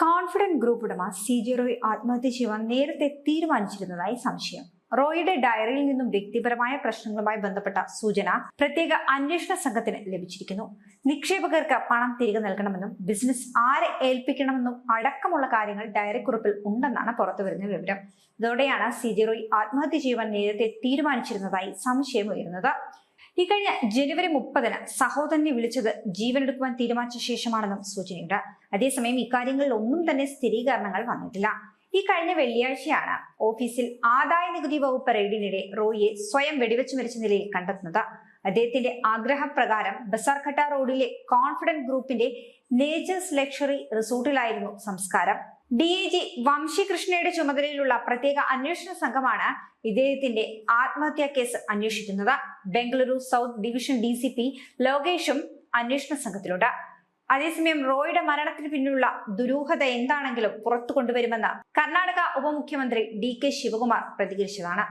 Confident group ഉടമ CJ Roy ആത്മഹത്യ ചെയ്യുവാൻ നേരത്തെ തീരുമാനിച്ചിരുന്നതായി സംശയം. റോയിയുടെ ഡയറിയിൽ നിന്നും വ്യക്തിപരമായ പ്രശ്നങ്ങളുമായി ബന്ധപ്പെട്ട സൂചന പ്രത്യേക അന്വേഷണ സംഘത്തിന് ലഭിച്ചിരിക്കുന്നു. നിക്ഷേപകർക്ക് പണം തിരികെ നൽകണമെന്നും ബിസിനസ് ആരെ ഏൽപ്പിക്കണമെന്നും അടക്കമുള്ള കാര്യങ്ങൾ ഡയറി കുറിപ്പിൽ ഉണ്ടെന്നാണ് പുറത്തുവരുന്ന വിവരം. ഇതോടെയാണ് CJ റോയ് ആത്മഹത്യ ചെയ്യുവാൻ നേരത്തെ തീരുമാനിച്ചിരുന്നതായി സംശയം ഉയരുന്നത്. ഇക്കഴിഞ്ഞ ജനുവരി 30-ന് സഹോദരനെ വിളിച്ചത് ജീവനെടുക്കുവാൻ തീരുമാനിച്ച ശേഷമാണെന്നും സൂചനയുണ്ട്. അതേസമയം ഇക്കാര്യങ്ങളിൽ ഒന്നും തന്നെ സ്ഥിരീകരണങ്ങൾ വന്നിട്ടില്ല. ഈ കഴിഞ്ഞ വെള്ളിയാഴ്ചയാണ് ഓഫീസിൽ ആദായ നികുതി വകുപ്പ് റെയ്ഡിനിടെ റോയിയെ സ്വയം വെടിവെച്ച് മരിച്ച നിലയിൽ കണ്ടെത്തുന്നത്. അദ്ദേഹത്തിന്റെ ആഗ്രഹപ്രകാരം ബസാർഘട്ട റോഡിലെ കോൺഫിഡന്റ് ഗ്രൂപ്പിന്റെ നേച്ചേഴ്സ് ലക്ഷറി റിസോർട്ടിലായിരുന്നു സംസ്കാരം. DIG വംശി കൃഷ്ണയുടെ ചുമതലയിലുള്ള പ്രത്യേക അന്വേഷണ സംഘമാണ് ഇദ്ദേഹത്തിന്റെ ആത്മഹത്യാ കേസ് അന്വേഷിക്കുന്നത്. ബംഗളൂരു സൗത്ത് ഡിവിഷൻ DCP ലോകേഷും അന്വേഷണ സംഘത്തിലുണ്ട്. അതേസമയം റോയിയുടെ മരണത്തിന് പിന്നിലുള്ള ദുരൂഹത എന്താണെങ്കിലും പുറത്തു കൊണ്ടുവരുമെന്ന് കർണാടക ഉപമുഖ്യമന്ത്രി DK ശിവകുമാർ പ്രതികരിച്ചതാണ്.